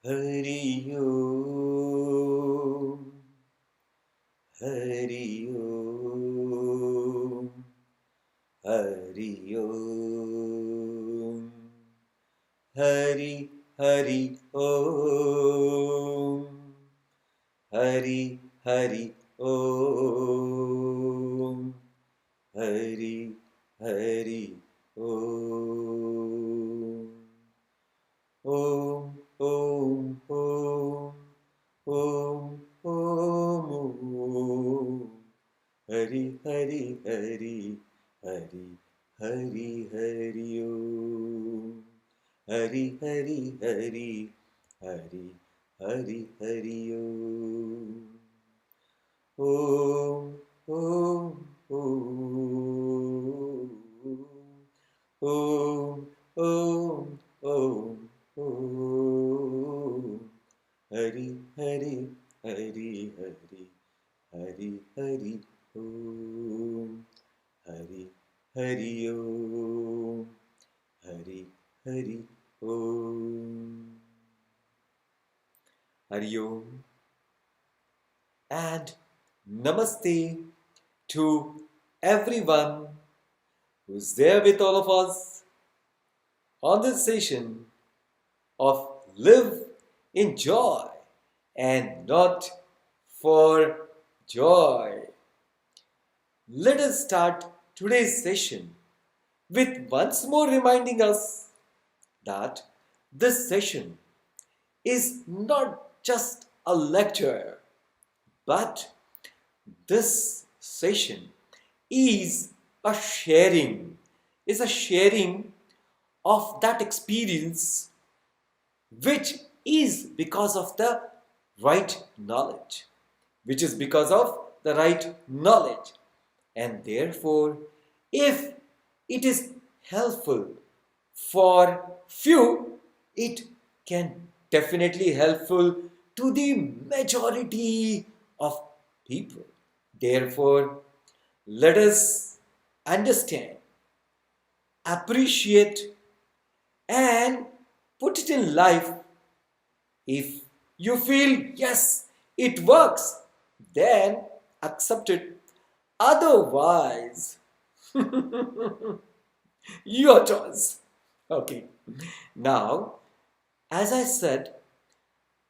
Hari Om, Hari Om, Hari Om, Hari Hari Om, Hari Hari Om, Hari Hari Om. Om, Om, Om, Om, Om, Om. Hari, Hari, Hari, Hari, Hari, Hari, Om. Hari, Hari, Hari, Hari, Hari, Hari, Om. Om, Om, Om, Om, Om, Om. Om. Hari, Hari, Hari, Hari, Hari, Hari, Om. Hari, Hari, Om. Hari, Hari, Om. Hari Om. And Namaste to everyone who's there with all of us on this session of Live in Joy and Not for Joy. Let us start today's session with once more reminding us that this session is not just a lecture, but this session is a sharing, of that experience which is because of the right knowledge, and therefore, if it is helpful for few, it can definitely helpful to the majority of people. Therefore, let us understand, appreciate, and put it in life. If you feel yes, it works, then accept it. Otherwise, your choice. Okay. Now, as I said,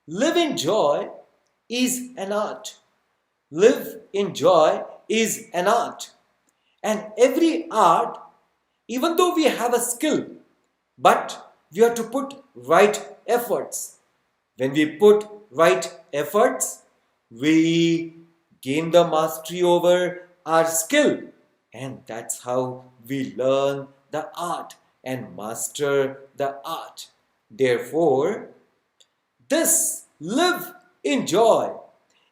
live in joy is an art. Live in joy is an art. And every art, even though we have a skill, but we have to put right efforts. When we put right efforts, we gain the mastery over our skill. And that's how we learn the art and master the art. Therefore, this live in joy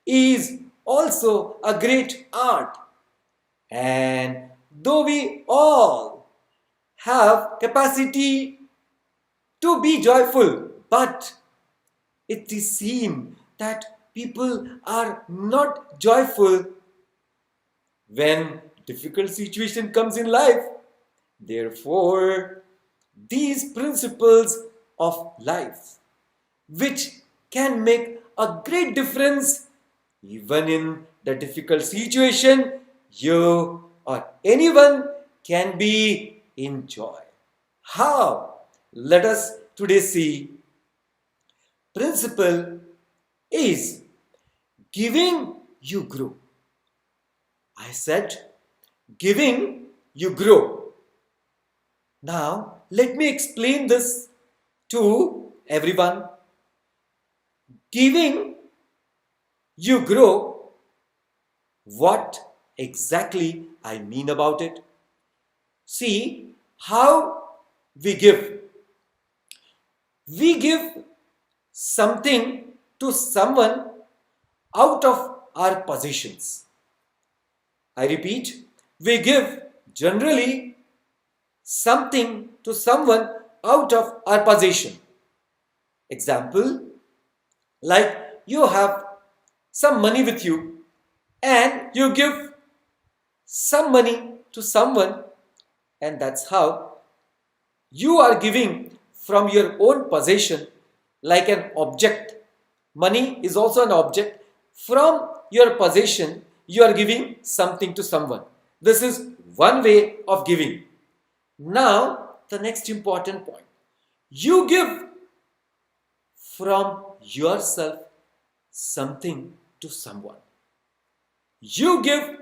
is also a great art. And though we all have capacity to be joyful, but it is seen that people are not joyful when difficult situation comes in life. Therefore, these principles of life, which can make a great difference even in the difficult situation, you or anyone can be in joy. How? Let us today see. Principle is giving you grow. I said giving you grow. Now let me explain this to everyone. Giving you grow. What exactly I mean about it? See how we give. We give something to someone out of our possessions. I repeat, we give generally something to someone out of our possession. Example, like you have some money with you and you give some money to someone, and that's how you are giving from your own possession. like an object. Money is also an object. From your possession, you are giving something to someone. This is one way of giving. Now, the next important point. You give from yourself something to someone. You give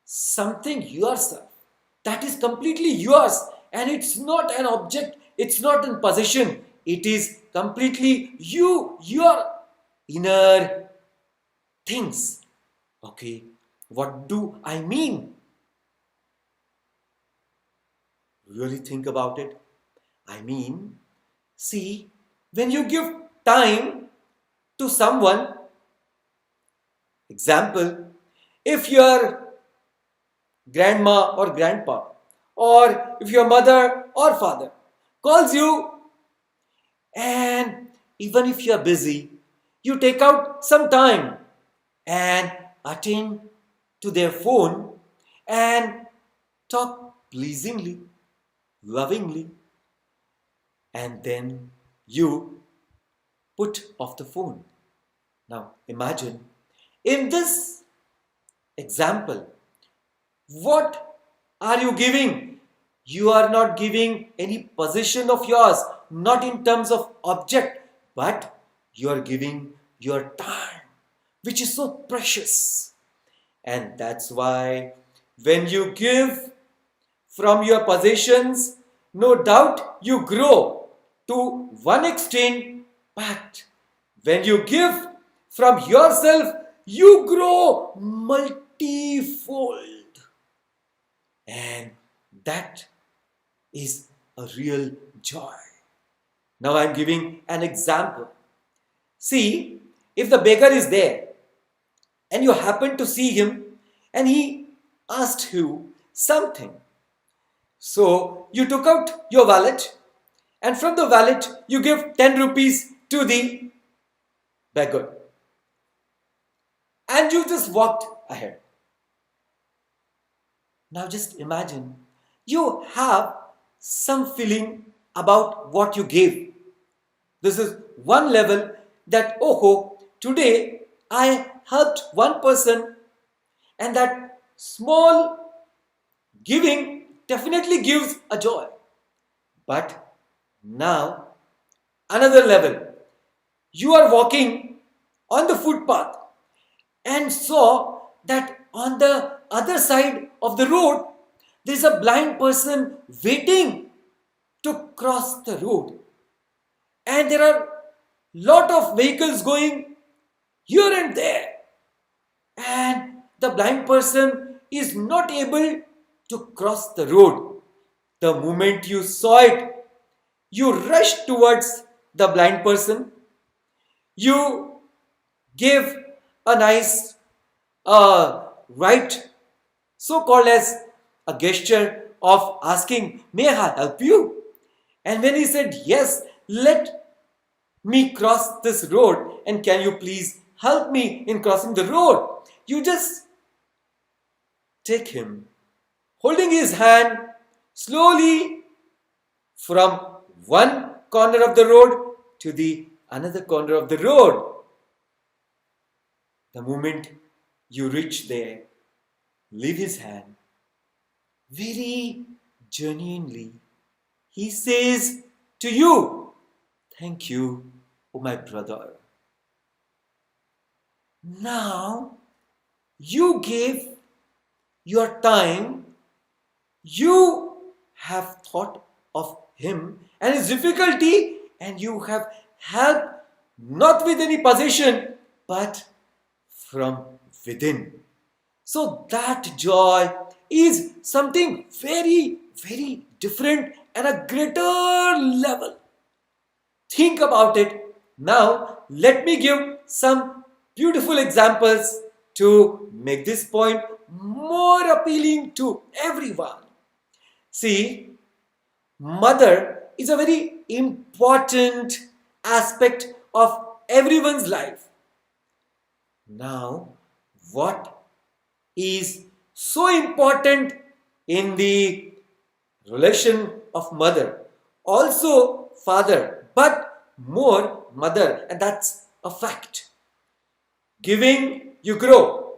something yourself that is completely yours, and it's not an object, it's not in possession, it is completely you, your inner things. Okay, what do I mean? Really think about it. I mean, see, when you give time to someone, example, if your grandma or grandpa, or if your mother or father calls you, and even if you are busy, you take out some time and attend to their phone and talk pleasingly, lovingly, and then you put off the phone. Now imagine, in this example, what are you giving? You are not giving any possession of yours, not in terms of object, but you are giving your time, which is so precious. And that's why when you give from your possessions, no doubt you grow to one extent, but when you give from yourself, you grow multifold. And that is a real joy. Now I'm giving an example. See, if the beggar is there and you happen to see him and he asked you something, so you took out your wallet and from the wallet you give 10 rupees to the beggar and you just walked ahead. Now just imagine you have some feeling about what you gave. This is one level that, oh, today I helped one person, and that small giving definitely gives a joy. But now, another level. You are walking on the footpath and saw that on the other side of the road there is a blind person waiting to cross the road, and there are lot of vehicles going here and there, and the blind person is not able to cross the road. The moment you saw it, you rushed towards the blind person. You gave a nice right, so called as a gesture of asking, may I help you? And when he said, yes, let me cross this road, and can you please help me in crossing the road? You just take him, holding his hand slowly from one corner of the road to the another corner of the road. The moment you reach there, leave his hand. Very genuinely, he says to you, thank you, oh my brother. Now, you gave your time, you have thought of him and his difficulty, and you have helped not with any possession, but from within. So that joy is something very, very different and a greater level. Think about it. Now, let me give some beautiful examples to make this point more appealing to everyone. See, mother is a very important aspect of everyone's life. Now, what is so important in the relation of mother? Also father, but more mother, and that's a fact. Giving, you grow.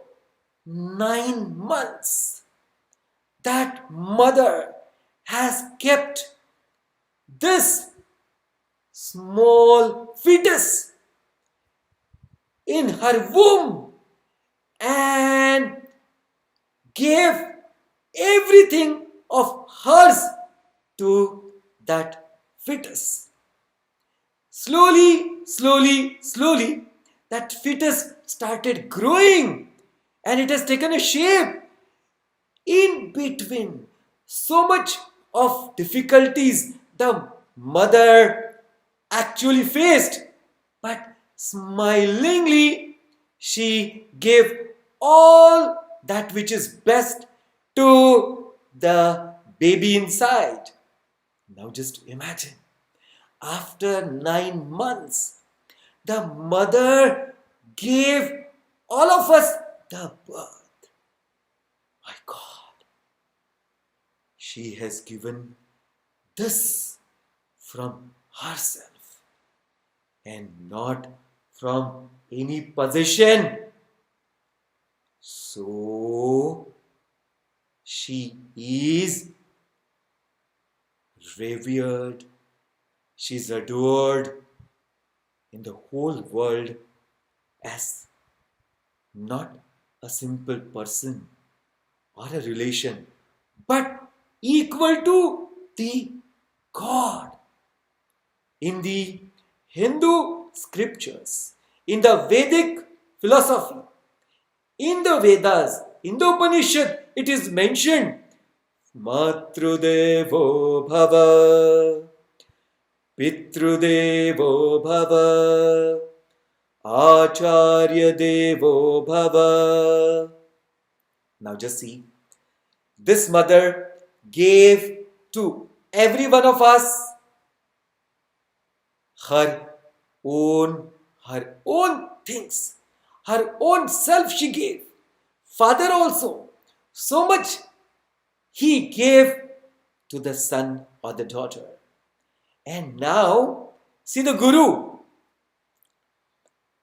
9 months. That mother has kept this small fetus in her womb and gave everything of hers to that fetus. Slowly, that fetus started growing and it has taken a shape. In between, so much of difficulties the mother actually faced, but smilingly she gave all that which is best to the baby inside. Now just imagine, after 9 months, the mother gave all of us the birth. My God, she has given this from herself and not from any possession. So she is revered, she is adored in the whole world as not a simple person or a relation, but equal to the God. In the Hindu scriptures, in the Vedic philosophy, in the Vedas, in the Upanishad, it is mentioned Matrudevo Bhava, Pitrudevo Bhava, Acharya Devo Bhava. Now just see, this mother gave to every one of us her her own things, her own self she gave. Father also, so much he gave to the son or the daughter. And now, see the Guru,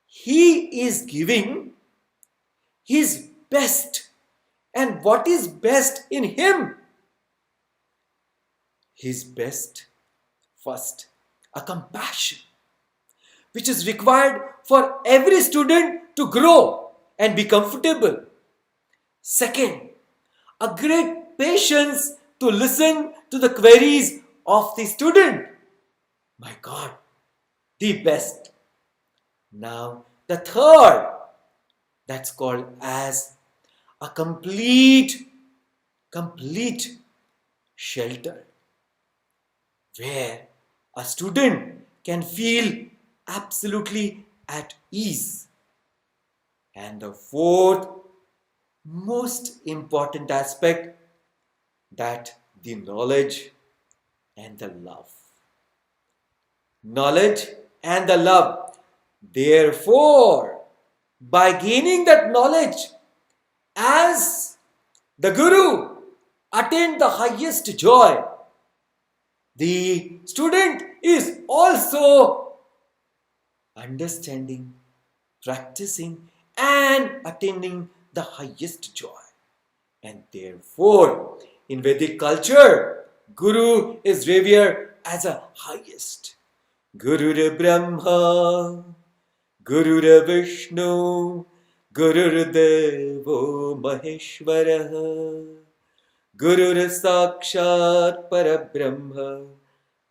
he is giving his best. And what is best in him? His best, first, a compassion, which is required for every student to grow and be comfortable. Second, a great patience to listen to the queries of the student. My God, the best. Now, the third, that's called as a complete shelter, where a student can feel absolutely at ease. And the fourth most important aspect, that the knowledge and the love. Knowledge and the love. Therefore, by gaining that knowledge, as the Guru attained the highest joy, the student is also understanding, practicing, and attaining the highest joy. And therefore, in Vedic culture, Guru is revered as a highest. Guru Brahma, Guru Vishnu, Guru Devo Maheshwara, Guru Sakshat Parabrahma,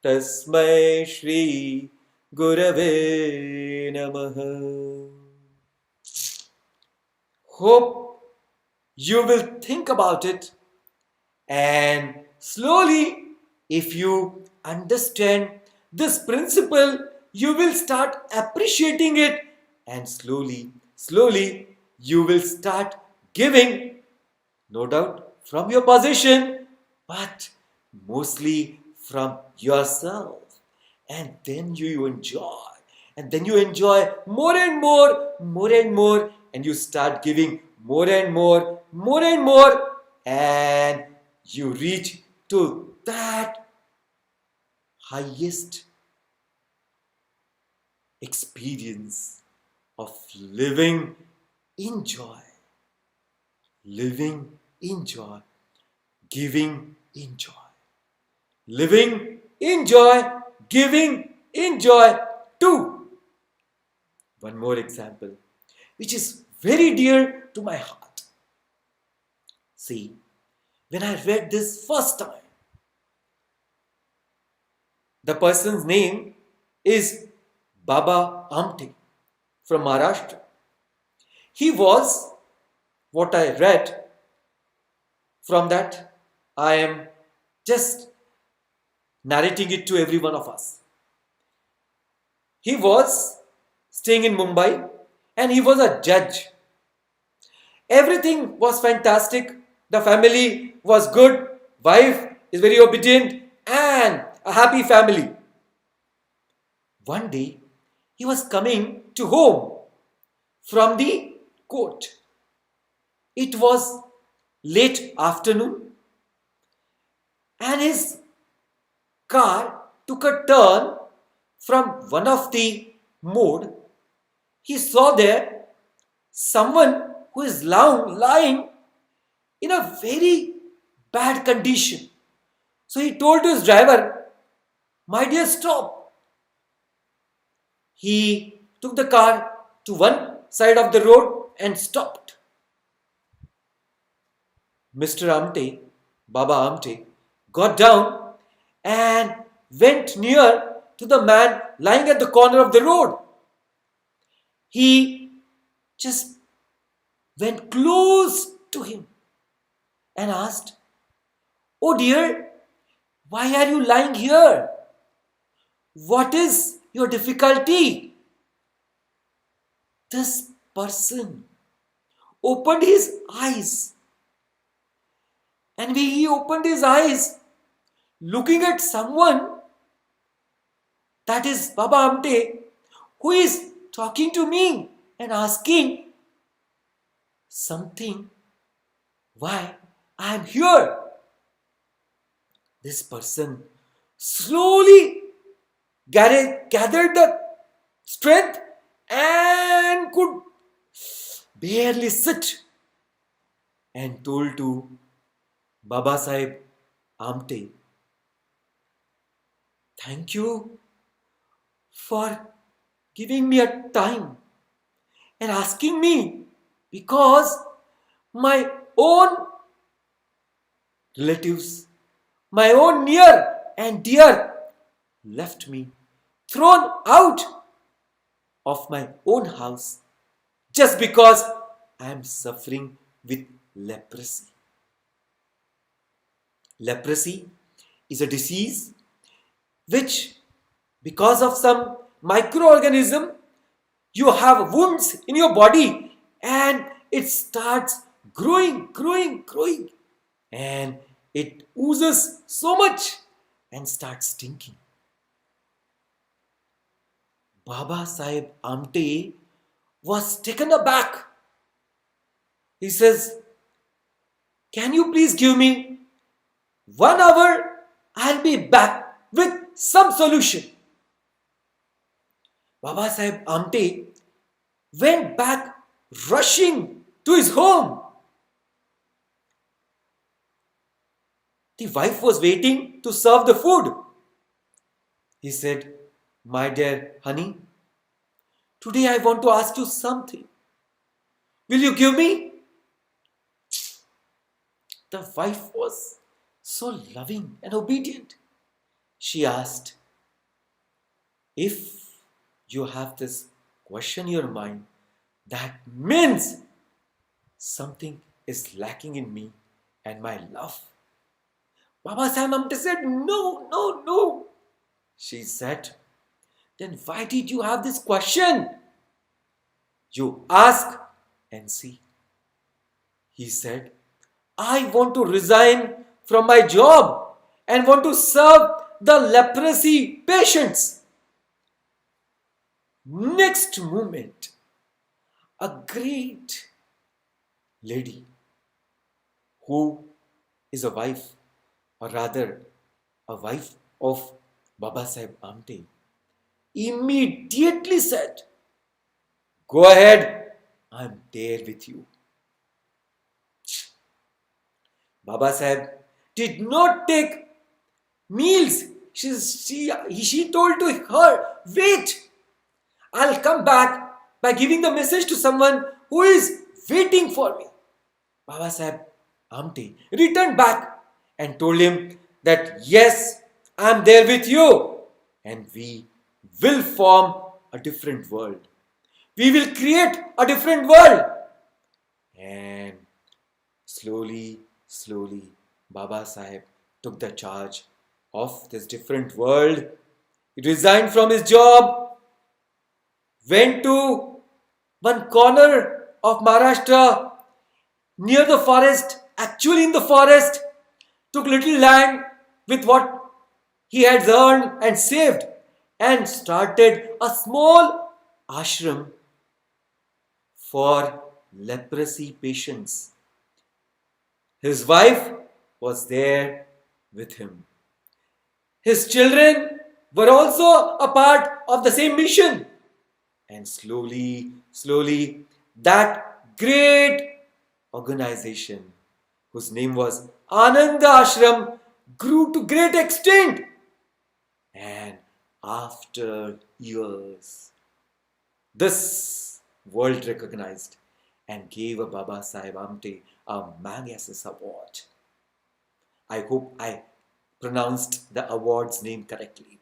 Tasmai Shri Gurave Namaha. Hope you will think about it, and slowly, if you understand this principle, you will start appreciating it, and slowly, you will start giving, no doubt from your position, but mostly from yourself. And then you enjoy. And then you enjoy more and more, and you start giving more and more, and you reach to that highest experience of living in joy, living in joy, giving in joy, living in joy, giving in joy too. One more example, which is very dear to my heart. See, when I read this first time, the person's name is Baba Amte from Maharashtra. He was, what I read from that, I am just narrating it to every one of us. He was staying in Mumbai and he was a judge. Everything was fantastic. The family was good. Wife is very obedient and a happy family. One day, he was coming to home from the court. It was late afternoon and his car took a turn from one of the mode. He saw there someone who is lying in a very bad condition. So he told his driver, "My dear, stop." He took the car to one side of the road and stopped. Mr. Amte, Baba Amte, got down and went near to the man lying at the corner of the road. He just went close to him and asked, "Oh dear, why are you lying here? What is your difficulty?" This person opened his eyes, and when he opened his eyes, looking at someone, that is Baba Amte, who is talking to me and asking something, why I am here. This person slowly gathered the strength and could barely sit and told to Baba Sahib Amte, "Thank you for giving me a time and asking me, because my own relatives, my own near and dear left me, thrown out of my own house just because I am suffering with leprosy." Leprosy is a disease which, because of some microorganism, you have wounds in your body and it starts growing, and it oozes so much and starts stinking. Baba Sahib Amte was taken aback. He says, "Can you please give me 1 hour? I'll be back with some solution." Baba Sahib Amte went back rushing to his home. The wife was waiting to serve the food. He said, "My dear honey, today I want to ask you something. Will you give me?" The wife was so loving and obedient. She asked, "If you have this question in your mind, that means something is lacking in me and my love." Baba Sahib Amte said, No. She said, "Then why did you have this question? You ask and see." He said, "I want to resign from my job and want to serve the leprosy patients." Next moment, a great lady who is a wife, or rather a wife of Baba Sahib Amte, immediately said, "Go ahead, I'm there with you." Baba Sahib did not take meals. She told to her, "Wait, I'll come back by giving the message to someone who is waiting for me." Baba Sahib Amte returned back and told him that, "Yes, I'm there with you, and we will form a different world. We will create a different world." And slowly, Baba Sahib took the charge of this different world. He resigned from his job, went to one corner of Maharashtra near the forest, actually in the forest, took little land with what he had earned and saved, and started a small ashram for leprosy patients. His wife was there with him. His children were also a part of the same mission. And slowly, that great organization, whose name was Ananda Ashram, grew to great extent. And after years, this world recognized and gave a Baba Sahib Amte a Magsaysay Award. I hope I pronounced the award's name correctly.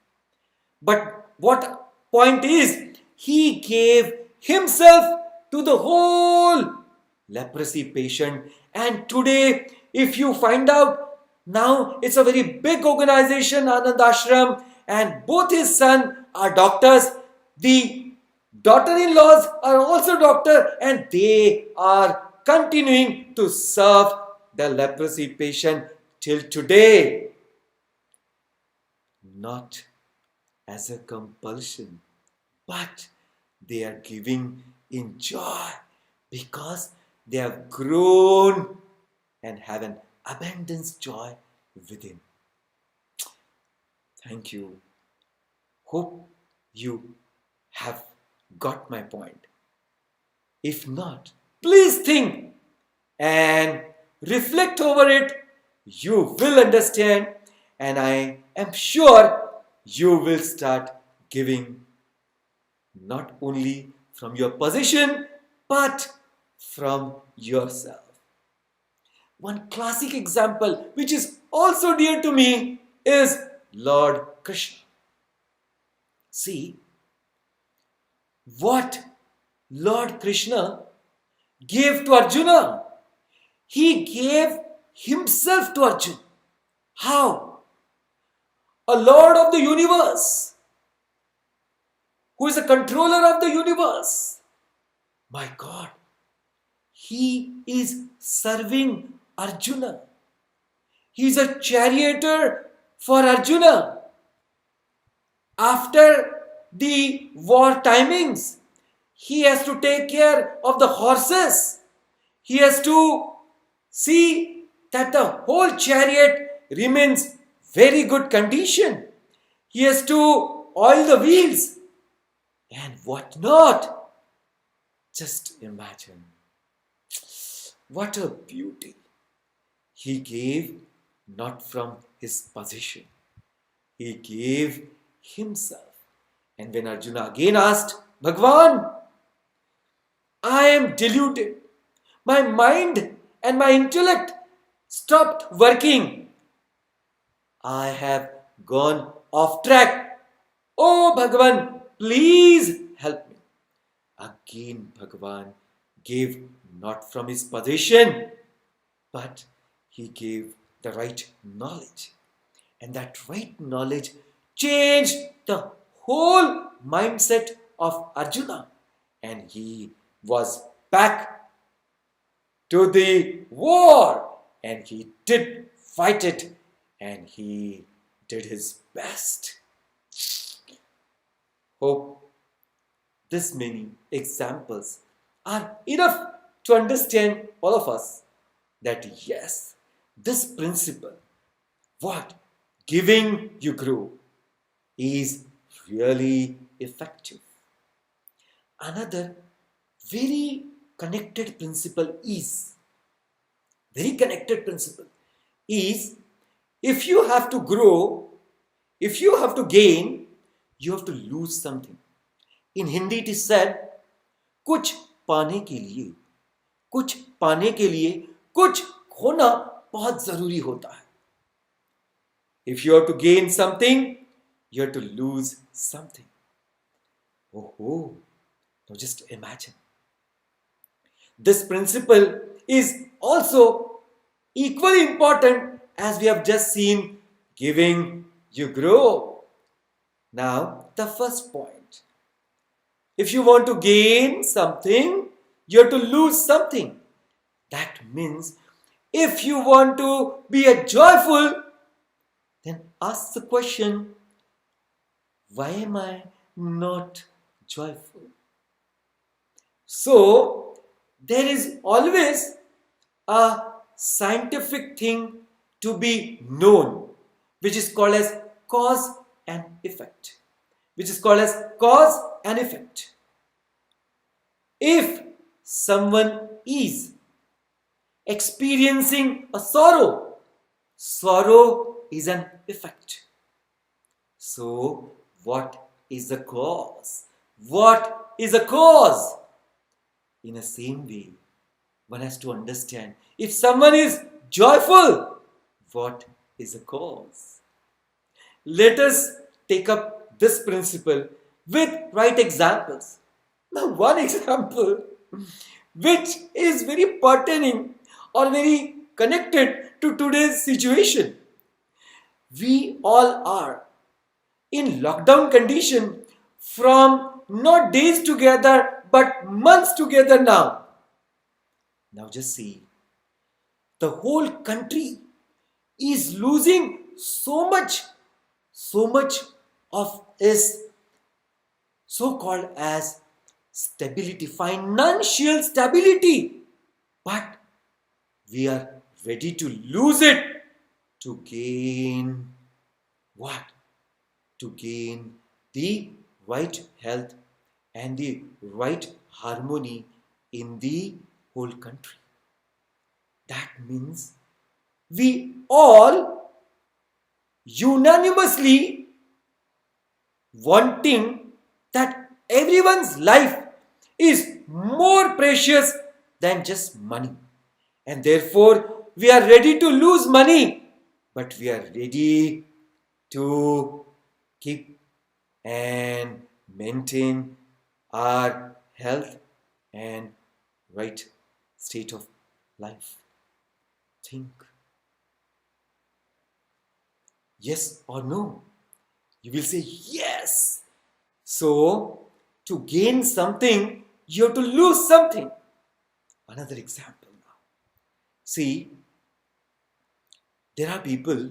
But what point is, he gave himself to the whole leprosy patient. And today, if you find out, now it's a very big organization, Anand Ashram, and both his sons are doctors. The daughter-in-laws are also doctors, and they are continuing to serve the leprosy patient till today. Not as a compulsion, but they are giving in joy because they have grown and have an abundance joy within. Thank you. Hope you have got my point. If not, please think and reflect over it. You will understand, and I am sure you will start giving not only from your position but from yourself. One classic example, which is also dear to me, is Lord Krishna. See what Lord Krishna gave to Arjuna. He gave himself to Arjuna. How? A Lord of the universe, who is a controller of the universe. My God, he is serving Arjuna. He is a charioteer for Arjuna. After the war timings, he has to take care of the horses. He has to see that the whole chariot remains very good condition. He has to oil the wheels and what not. Just imagine. What a beauty. He gave not from his position. He gave himself. And when Arjuna again asked, "Bhagwan, I am deluded. My mind and my intellect stopped working. I have gone off track. Oh Bhagwan, please help me." Again Bhagwan gave not from his position, but he gave the right knowledge. And that right knowledge changed the whole mindset of Arjuna. And he was back to the war. And he did fight it. And he did his best. Hope this many examples are enough to understand all of us that yes, this principle, what? Giving you grow, is really effective. Another very connected principle is if you have to grow, if you have to gain, you have to lose something. In Hindi it is said, कुछ पाने के लिए कुछ खोना बहुत जरूरी होता है. If you have to gain something, you have to lose something. Oh, now just imagine. This principle is also equally important as we have just seen, giving, you grow. Now, the first point. If you want to gain something, you have to lose something. That means if you want to be a joyful, then ask the question, why am I not joyful? So, there is always a scientific thing to be known, which is called as cause and effect. If someone is experiencing a sorrow is an effect. So, what is the cause? In the same way, one has to understand, if someone is joyful, what is the cause? Let us take up this principle with right examples. Now, one example which is very pertaining or very connected to today's situation. We all are in lockdown condition from not days together but months together now. Now just see, the whole country is losing so much of its so-called as stability, financial stability. But we are ready to lose it to gain what? To gain the right health and the right harmony in the whole country. That means we all unanimously wanting that everyone's life is more precious than just money. And therefore, we are ready to lose money, but we are ready to keep and maintain our health and right state of life. Think. Yes or no? You will say yes. So, to gain something, you have to lose something. Another example now. See, there are people,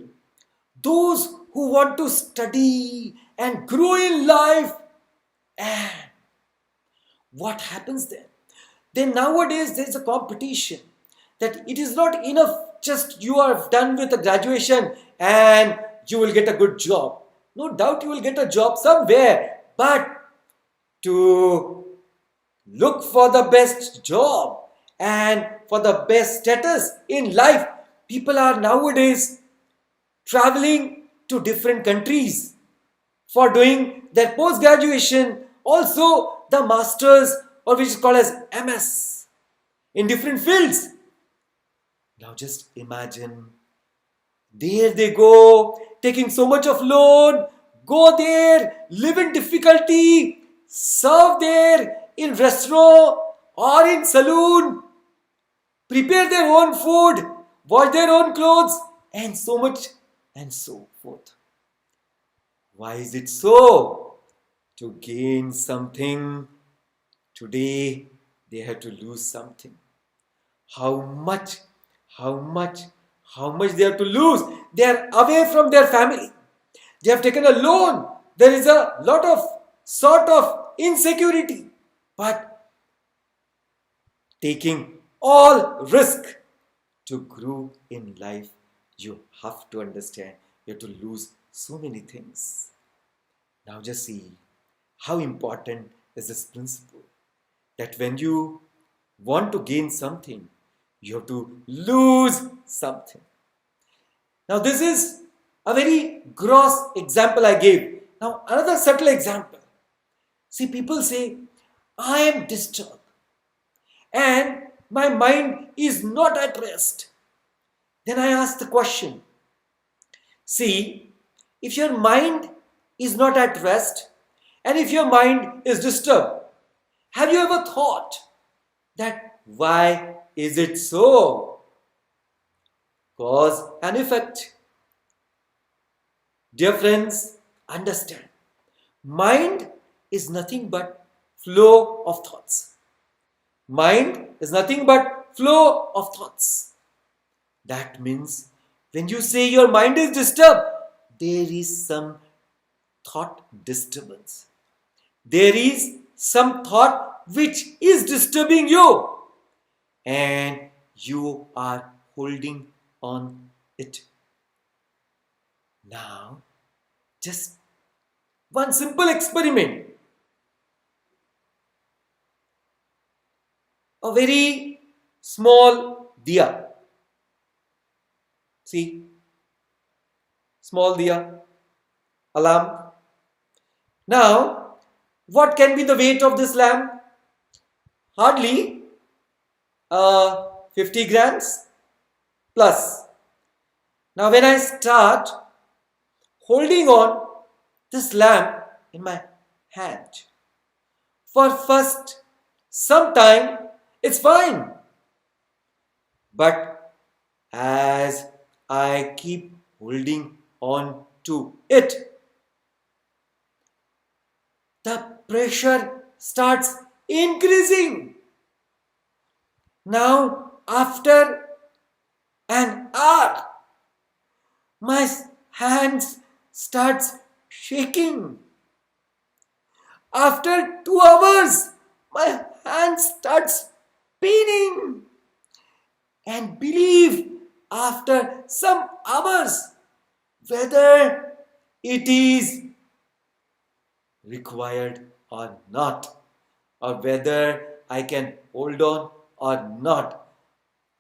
those who want to study and grow in life. And what happens then? Then nowadays there is a competition that it is not enough just you are done with a graduation and you will get a good job. No doubt you will get a job somewhere, but to look for the best job and for the best status in life, people are nowadays traveling to different countries for doing their post-graduation, also the masters, or which is called as MS, in different fields. Now just imagine, there they go, taking so much of loan, go there, live in difficulty, serve there in restaurant or in saloon, prepare their own food, wash their own clothes, and so much and so forth. Why is it so? To gain something, today they have to lose something. How much they have to lose? They are away from their family. They have taken a loan. There is a lot of sort of insecurity. But taking all risk to grow in life, you have to understand, you have to lose so many things. Now just see, How important is this principle? That when you want to gain something, you have to lose something. Now, this is a very gross example I gave. Now, another subtle example. See, people say, I am disturbed and my mind is not at rest. Then I ask the question, see, if your mind is not at rest and if your mind is disturbed, have you ever thought that why is it so? Cause and effect. Dear friends, understand. Mind is nothing but flow of thoughts. Mind is nothing but flow of thoughts. That means when you say your mind is disturbed, there is some thought disturbance. There is some thought which is disturbing you and you are holding on it. Now, just one simple experiment. A very small diya. See, small diya, a lamp. Now, what can be the weight of this lamp? Hardly 50 grams plus. Now, when I start holding on this lamp in my hand, for first some time it's fine. But as I keep holding on to it, the pressure starts increasing. Now, after an hour, my hands starts shaking. After 2 hours, my hand starts paining. And believe after some hours, whether it is required or not, or whether I can hold on or not,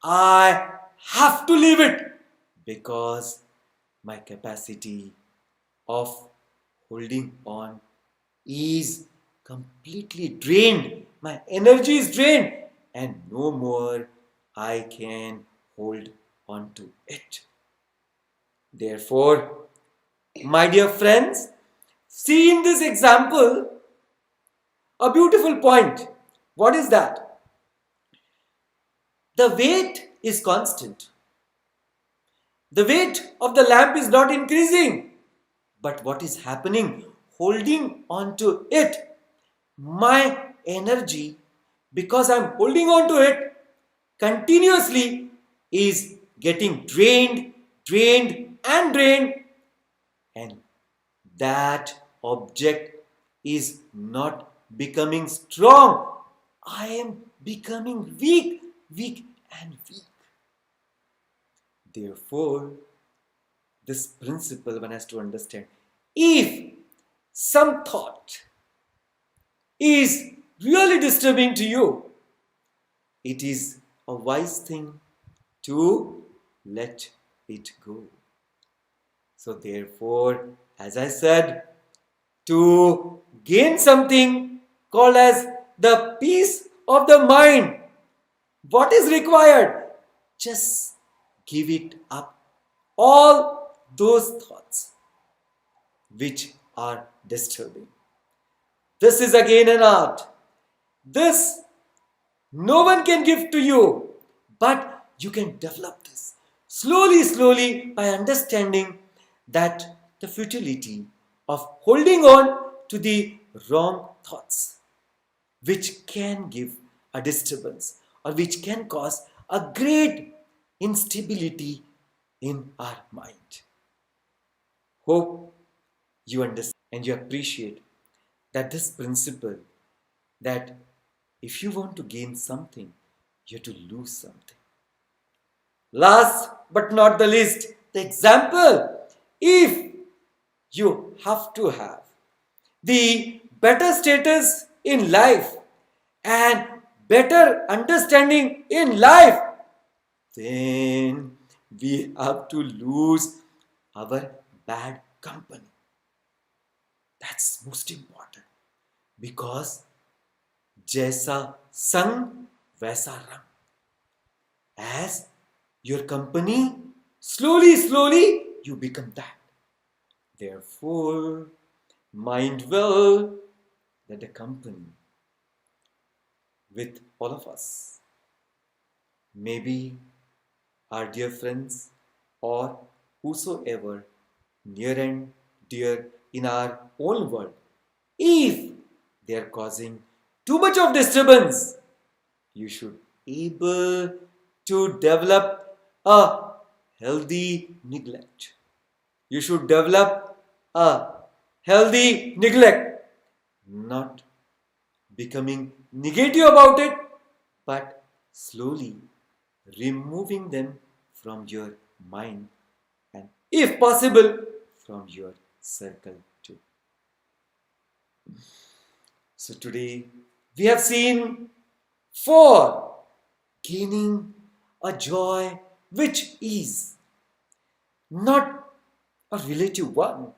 I have to leave it because my capacity of holding on is completely drained. My energy is drained and no more I can hold on to it. Therefore, my dear friends, see in this example a beautiful point. What is that? The weight is constant. The weight of the lamp is not increasing. But what is happening? Holding on to it, my energy, because I'm holding on to it continuously, is getting drained, and drained, and that object is not becoming strong. I am becoming weak, and weak. Therefore, this principle one has to understand. If some thought is really disturbing to you, it is a wise thing to let it go. So therefore, as I said, to gain something called as the peace of the mind, what is required? Just give it up. All those thoughts which are disturbing. This is again an art. This no one can give to you, but you can develop this slowly by understanding that the futility of holding on to the wrong thoughts, which can give a disturbance or which can cause a great instability in our mind. Hope you understand and you appreciate that this principle, that if you want to gain something, you have to lose something. Last but not the least, the example. If you have to have the better status in life and better understanding in life, then we have to lose our bad company. That's most important because जैसा संग वैसा रंग. As your company, slowly you become that. Therefore, mind well that the company with all of us, maybe our dear friends or whosoever near and dear in our own world, if they are causing too much of disturbance, you should able to develop a healthy neglect. You should develop a healthy neglect, not becoming negative about it, but slowly removing them from your mind and, if possible, from your circle too. So today we have seen four gaining a joy which is not a relative one,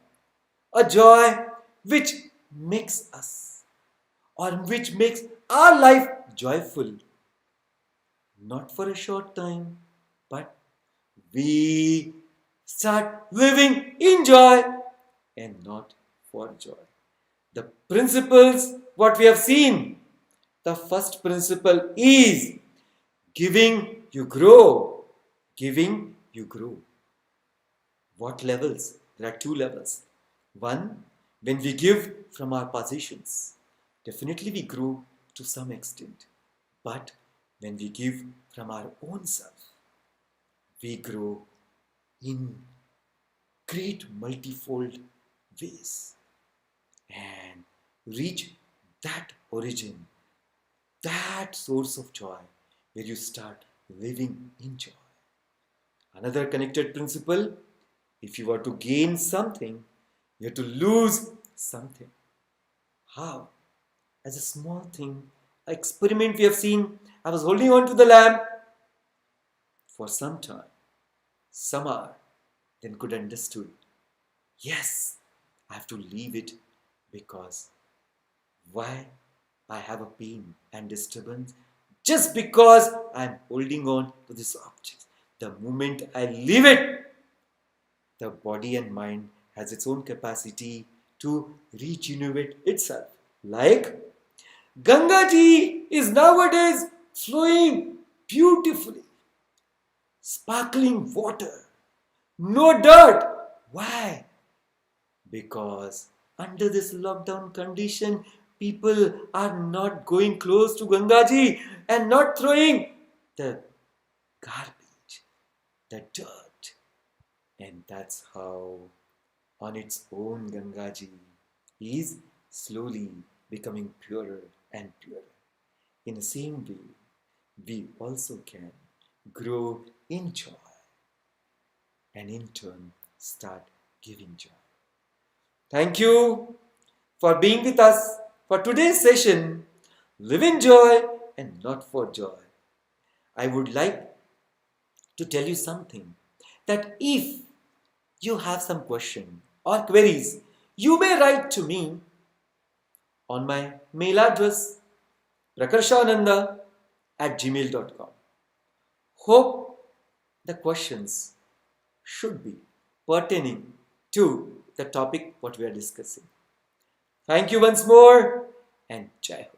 a joy which makes us or which makes our life joyful, not for a short time, but we start living in joy and not for joy. The principles, what we have seen, the first principle is giving you grow. Giving you grow. What levels? There are two levels. One, when we give from our possessions, definitely we grow to some extent. But when we give from our own self, we grow in great multifold ways and reach that origin, that source of joy where you start living in joy. Another connected principle, if you are to gain something, you have to lose something. How? As a small thing, an experiment we have seen, I was holding on to the lamp for some time, some hour, then could understood, yes, I have to leave it because why I have a pain and disturbance just because I am holding on to this object. The moment I leave it, the body and mind has its own capacity to regenerate itself. Like Ganga ji is nowadays flowing beautifully, sparkling water, no dirt. Why? Because under this lockdown condition, people are not going close to Gangaji and not throwing the garbage, the dirt. And that's how, on its own, Gangaji is slowly becoming purer and purer. In the same way, we also can grow in joy and in turn start giving joy. Thank you for being with us for today's session. Live in joy and not for joy. I would like to tell you something that if you have some question or queries, you may write to me on my mail address prakarshananda@gmail.com. Hope the questions should be pertaining to the topic what we are discussing. Thank you once more and Jai Ho.